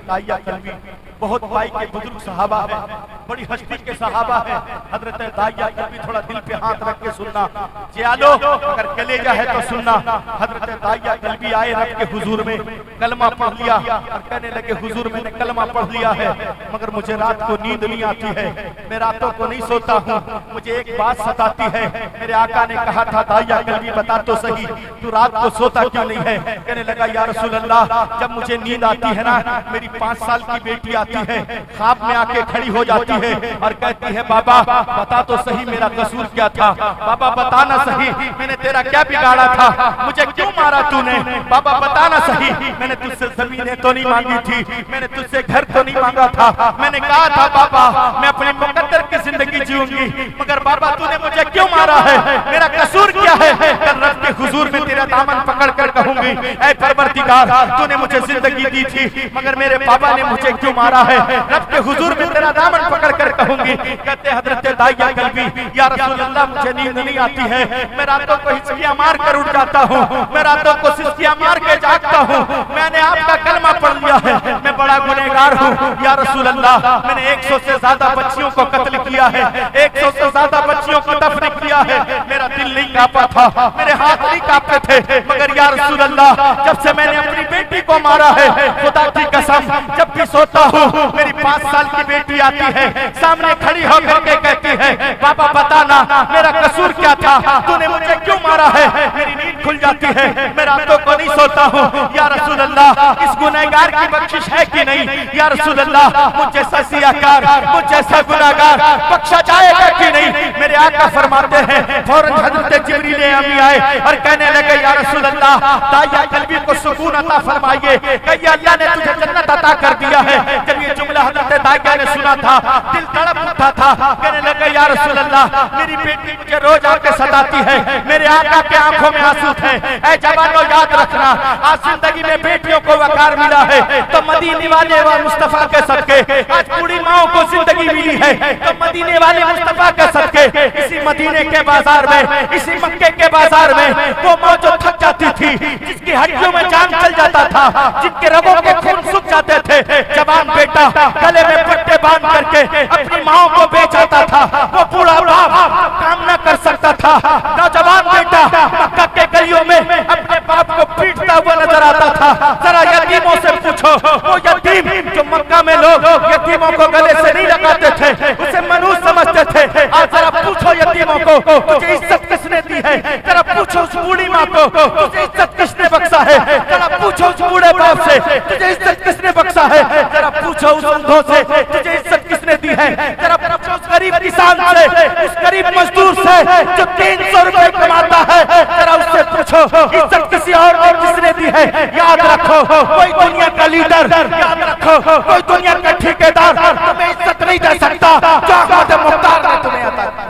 दाइया कल्बी, बहुत भाई के बुजुर्ग सहाबा है, बड़ी हस्ती के सहाबा है हजरत दाइया कल्बी। थोड़ा दिल पे हाथ रख के सुनना, जियालो अगर कलेजा है तो सुनना। हजरत दाइया कल्बी आए रब के हुजूर में, कलमा पढ़ लिया और कहने लगे हुजूर मैंने कलमा पढ़ लिया है मगर मुझे रात को नींद नहीं आती है, मैं रातों को नहीं सोता हूँ, मुझे एक बात सताती है। मेरे आका ने कहा था दाइया कल्बी बता तो सही तू रात को सोता क्यों नहीं है? कहने लगा या रसूल अल्लाह जब मुझे नींद आती है ना, मेरी 5 साल की बेटी आती है, ख्वाब में आके खड़ी हो जाती है और कहती है बाबा बता तो सही मेरा कसूर क्या था, बाबा बताना सही मैंने तेरा क्या बिगाड़ा था, मुझे क्यों मारा तूने, बाबा बताना सही मैंने तुझसे जमीनें तो नहीं मांगी थी, मैंने तुझसे घर तो नहीं मांगा था, मैंने कहा था बाबा मैं अपने मुकद्दर की जिंदगी जीऊंगी मगर बाबा तूने मुझे क्यों मारा है, मेरा कसूर क्या है? कल रब के हुजूर में तेरा दामन पकड़ कर कहूंगी ऐ परवरदिगार तूने मुझे जिंदगी दी थी मगर मेरे बाबा ने मुझे क्यों मारा है? रब के हुजूर में तेरा दामन पकड़ कर कहूंगी। कहते हजरत दाइया कल्बी या रसूल अल्लाह मुझे नींद नहीं आती है, मैं रातों को हिचकियां मार कर उठ जाता हूँ, मैं रातों को सिसकियां मार के जागता हूँ, मैंने आपका कलमा पढ़ लिया है, मैं बड़ा गुनहगार हूँ या रसूल अल्लाह, मैंने 100 से ज्यादा बच्चियों को कत्ल किया है, 100 से ज्यादा बच्चियों को दफन किया है, मेरा दिल नहीं कांपा था, मेरे हाथ नहीं कांपते थे मगर या रसूल अल्लाह जब से मैंने अपनी बेटी को मारा है खुदा की कसम जब भी सोता हूँ मेरी 5 साल की बेटी आती है सामने खड़ी होकर के कहती है बाबा बताना मेरा कसूर क्या था, तूने मुझे क्यों मारा है? मेरी नींद खुल जाती है, मैं रातों को नहीं सोता हूँ या रसूल अल्लाह इस गुनहगार की बख्शिश है कि नहीं? या रसूल अल्लाह मुझ जैसा सियाकार मुझ जैसा गुनहगार बख्शा जाएगा कि नहीं? मेरे आका फरमाते हैं फौरन हजरत जिब्रील अमी आए और कहने लगे या रसूल अल्लाह दाइया कल्बी को सुकून अता फरमाइए, कहिए अल्लाह ने तुझे जन्नत अता कर दिया है। जब ये जुमला हजरत दाइया ने सुना था दिल तड़प उठा था, कहने लगे या रसूल अल्लाह मेरी बेटी मुझे रोज आके सताती है, मेरे आका के आंखों में आंसू थे। ऐ जवानों याद रखना आज जिंदगी में बेटियों को वकार मिला है तो मदीने वाले व मुस्तफा के सदके, आज बूढ़ी माओ को जिंदगी मिली है तो मदीने वाले मुस्तफा के सदके। इसी मदीने के बाजार में इसी मक्के के बाजार में वो माँ जो थक जाती थी, जिसकी हड्डियों में जान चल जाता था, जिनके रगों के खून सूख जाते थे, जवान बेटा गले में पट्टे बांध करके अपनी माओ को बेच आता था, वो बूढ़ा बाप काम न कर सकता था, नौजवान बेटा मक्का के गलियों में अपने बाप को पीटता हुआ नजर आता था। जरा यतीमों से पूछो, वो यतीम जो मक्का में लोग यतीमों को गले से नहीं लगाते थे उसे मनुष्य समझते थे, आज जरा पूछो यतीमों को तुझे इज्जत किसने दी है? जरा पूछो उस बूढ़ी माँ को तुझे इज्जत किसने बख्शा है? जरा पूछो उस बूढ़े बाप से तुझे इज्जत किसने बख्शा है? जरा पूछो उस अंधों से तुझे इज्जत किसने दी है? जरा पूछो उस गरीब किसान से, उस गरीब मजदूर से जो 300 रुपए कमाता है, जरा उससे पूछो इज्जत किसी और को किसने दी है? याद रखो कोई दुनिया का लीडर, याद रखो कोई दुनिया का ठेकेदार तुम्हें इज्जत नहीं दे सकता जो अहमद मुख्तार ने तुम्हें अता की।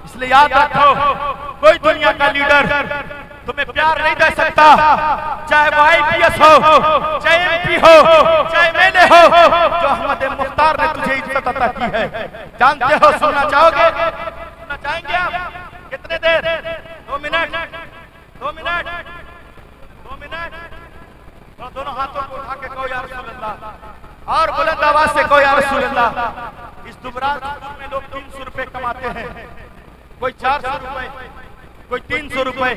इसलिए याद रखो कोई दुनिया का लीडर तुम्हें प्यार नहीं दे सकता, चाहे वो IPS हो, चाहे MP हो, चाहे MLA हो, जो अहमद मुख्तार ने तुझे इज्जत अता की है। जानते हो, सुनना चाहोगे? सुनना चाहेंगे आप? कितने देर? 2 मिनट, 2 मिनट, 2 मिनट। तो दोनों हाथों को उठा के कहो या रसूल अल्लाह, और बुलंद आवाज से कहो या रसूल अल्लाह। इस दुबरा में लोग 300 रुपए कमाते हैं, कोई 400 रुपए, कोई 300 रुपए,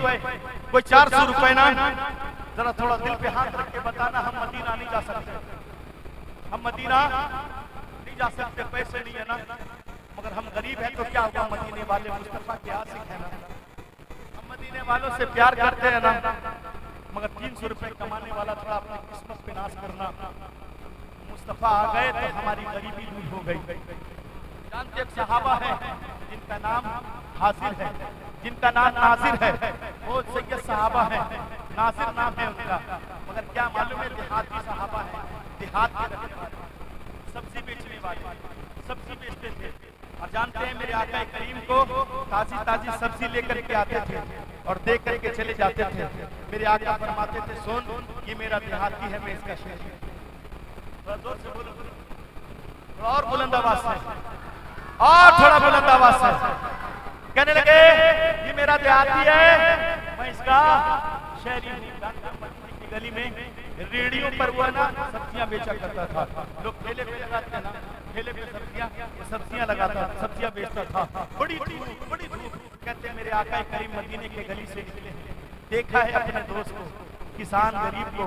कोई 400 रुपए ना। जरा थोड़ा दिल पे हाथ रख के बताना हम मदीना नहीं जा सकते, हम मदीना नहीं जा सकते, पैसे नहीं है ना, मगर हम गरीब हैं तो क्या होगा? मदीने वाले मुस्तफा के आशिक है ना, हम मदीने वालों से प्यार करते हैं ना, मगर 300 रुपए कमाने वाला थोड़ा अपनी किस्मत पे नाश करना। मुस्तफा आ गए तो हमारी गरीबी दूर हो गई। जानते एक सहाबा है जिनका नाम हासिर है, जिनका नाम नासिर है, वो सैयद सहाबा है, नासिर नाम है उनका, मगर क्या मालूम है देहाती सहाबा है, देहात के रहने वाले, सब्जी बेचने वाले, सब्जी बेचते थे। और जानते हैं मेरे आका करीम को ताजी ताजी सब्जी लेकर के आते थे और दे करके चले जाते थे। मेरे आका फरमाते थे सुन ये मेरा देहाती है, मैं इसका शेर। थोड़ा जोर से बोलो, थोड़ा और बुलंद आवाज से, और थोड़ा बुलंद आवाज से। कहने लगे ये मेरा देहाती है, मैं इसका शहरी हूँ। की गली में रेडियो पर हुआ ना सब्जियां बेचा करता था, लोग ठेले पे लगाते ना, ठेले पे सब्जियां लगाता, सब्जियां बेचता था, बड़ी धूप। कहते मेरे आका करीम मदीने के गली से निकले, देखा है अपने दोस्त को, किसान गरीब को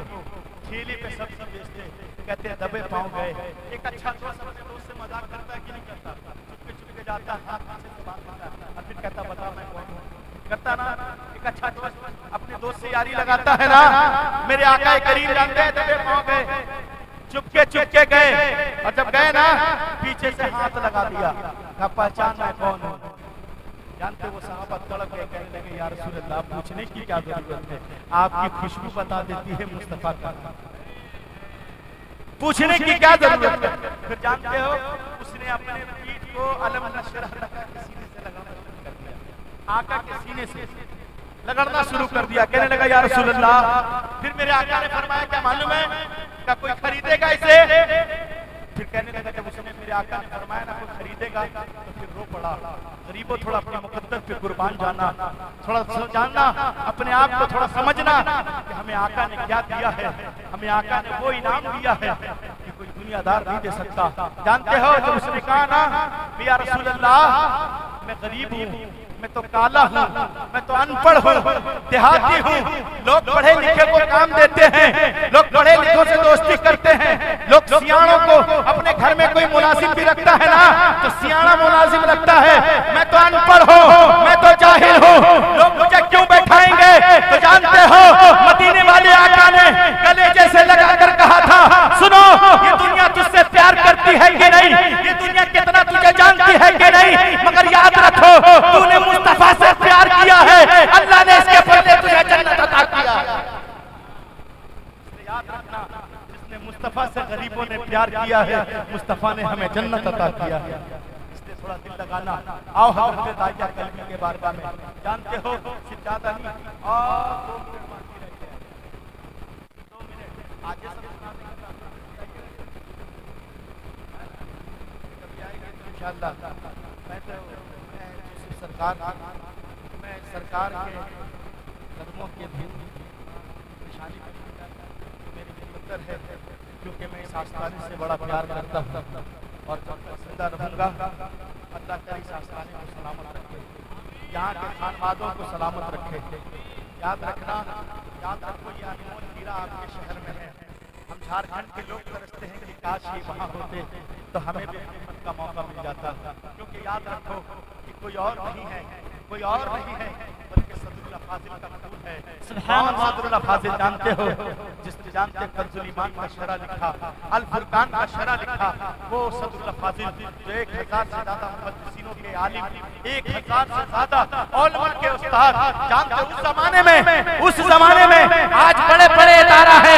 ठेले पे सब्जी बेचते, कहते हैं दबे पाँव गए। एक अच्छा दोस्त अपने दोस्त से मजाक करता है कि नहीं करता? चुपके चुपके जाता है, हाथ पीछे से बात करता है और फिर कहता बता मैं कौन हूँ, करता ना? एक अच्छा दोस्त अपने दोस्त से यारी लगाता है ना, मेरे आका करीम जानते हैं दबे पाँव गए, चुपके चुपके गए, और जब गए ना पीछे से हाथ लगा दिया, कहा पहचान मैं कौन हूँ? जानते वो साहबा तड़प गए, कहने लगे या रसूल अल्लाह पूछने की क्या जरूरत है, आपकी खुशबू बता देती है मुस्तफा का, पूछने की क्या जरूरत है? फिर जानते हो उसने अपने पीठ को अलम नशरह के सीने से लगाना शुरू कर दिया, आका के सीने से लगड़ना शुरू कर दिया, कहने लगा या रसूल अल्लाह। फिर मेरे आका ने फरमाया क्या मालूम है, क्या कोई खरीदेगा इसे? फिर कहने लगा जब उसने मेरे आका ने फरमाया ना कोई खरीदेगा तो फिर रो पड़ा। गरीबों थोड़ा अपने मुकद्दर पे कुर्बान जाना, थोड़ा जानना, अपने आप को थोड़ा समझना कि हमें आका ने क्या दिया है, हमें आका ने वो इनाम दिया है कि कोई दुनियादार नहीं दे सकता। जानते हो जब उसने कहा ना या रसूल अल्लाह मैं गरीब हूँ, मैं तो काला हूँ, मैं तो अनपढ़ हूँ, देहाती हूँ, लोग पढ़े लिखे को काम देते हैं, लोग पढ़े लिखों से दोस्ती करते हैं, लोग सियाणों को अपने घर में कोई मुलाजिम भी रखता है ना तो सियाणा मुलाजिम रखता है, मैं तो अनपढ़ हूँ, मैं तो जाहिल हूँ, लोग मुझे क्यों बैठाएंगे? तो जानते हो मदीने वाले आका ने कलेजे से लगाकर कहा था सुनो ये दुनिया तुझसे प्यार करती है कि नहीं, ये दुनिया कितना तुझे जानती है कि नहीं, मगर याद रखो तूने मुस्तफा से प्यार किया है, अल्लाह ने इसके बदले तुझे जन्नत अता किया है। याद रखना जिसने मुस्तफा से गरीबों ने प्यार किया है, मुस्तफा ने हमें जन्नत अता किया है, इसलिए थोड़ा दिल लगाना। आओ हम दाइया कल्बी के बारे में जानते हो सिर्फ ज्यादा नहीं, और 2 मिनट आगे सब इंशाअल्लाह। मैं सरकार के कदमों के निशानी मेरी मुकद्दर है, क्योंकि मैं इस आस्थाने से बड़ा प्यार करता हूँ और जब जिंदा रहूँगा अल्लाह ताला इस आस्थाने को सलामत रखे, यहाँ के खानवादों को सलामत रखे। याद रखना, याद रखो ये अनमोल हीरा आपके शहर में है। हम झारखंड के लोग तरसते हैं कि काश ये वहाँ होते तो हमें भी खिदमत का मौका मिल जाता, क्योंकि याद रखो कि कोई और नहीं है, कोई और नहीं है बल्कि सदरुल्लाह फाजिल का फूल है। सदरुल्लाह फाजिल जानते हो, जिसने जानते कंजुल ईमान का शरा लिखा, अल फुरकान का शरा लिखा, वो सदरुल्लाह फाजिल जो 1000 से ज्यादा मुहद्दिसीनों के आलिम, 1000 से ज्यादा उलमा के उस्ताद, जानते उस जमाने में आज बड़े बड़े इदारा है,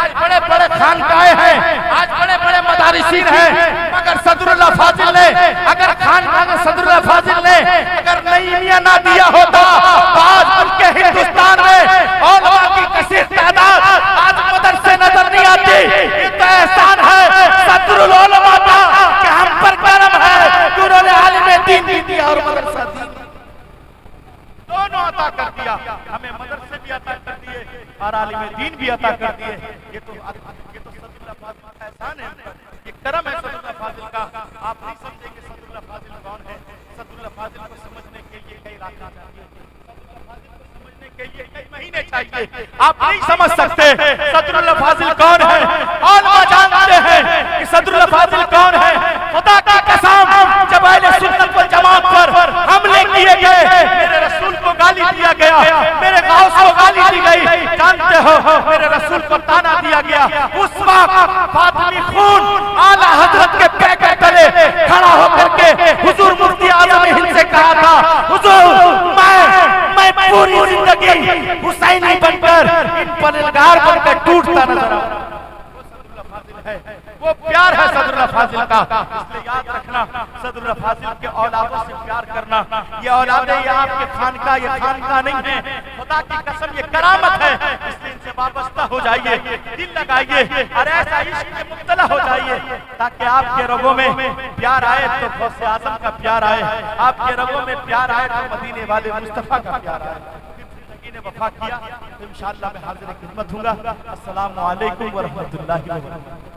आज बड़े बड़े खानकाएं हैं, आज बड़े बड़े मदारिसीन हैं, मगर सदरुल्लाह फाजिल ने अगर सदरुल्लाह फाजिल ने अगर नईमिया ना दिया होता तो आज उनके हिंदुस्तान में उलमा की कसीर तादाद आज मदरसे नजर नहीं आती। ये तो एहसान है सदरुल उलमा का कि हम पर करम है कि उन्होंने आलिम दीन भी दिया और मदरसा दी, दोनों अता कर दिया, हमें मदरसे भी अता कर दिए और आलिम दीन भी अता कर दिए। ये तो सदरुल्लाह फाजिल का एहसान है, ये करम है सदरुल्लाह फाजिल का। आप नहीं समझेंगे सदरुल्लाह फाजिल कौन है। सदरुल्लाह फाजिल को समझने के लिए कई रातें चाहिए, सदरुल्लाह फाजिल को समझने के लिए कई महीने चाहिए, आप नहीं समझ सकते सदरुल्लाह फाजिल कौन है। उलमा जानते हैं कि सदरुल्लाह फाजिल कौन है। खुदा की कसम जब अहले सुन्नत वल जमात पर हमले किए गए, मेरे रसूल को गाली दिया गया, मेरे गौस को गाली दी गई, जानते हो मेरे रसूल को ताना दिया गया। उस वक्त फातिमी खून आला हजरत के पैर के तले खड़ा होकर के हुजूर मुफ्ती आजम हिंद से कहा था हुजूर मैं पूरी जिंदगी हुसैनी बनकर इन पलगार बनकर टूटता नजर आऊं। वो प्यार है सदरुल्लाह फाजिल का, इसलिए याद रखना सदरुल्लाह फाजिल के औलादों से प्यार करना। ये औलादे ये आपके खानका, ये खानका नहीं है, खुदा की कसम ये करामत है। इसलिए इनसे वाबस्ता हो जाइए, दिल लगाइए और ऐसा इश्क में मुब्तला हो जाइए ताकि आपके रगों में प्यार आए तो गौसे आजम का प्यार आए, आपके रगों में प्यार आए तो मदीने वाले मुस्तफा का प्यार आए। ने वफा किया तो इंशाअल्लाह मैं हाजिर खिदमत हूँगा। अस्सलामु अलैकुम व रहमतुल्लाहि व बरकातहू।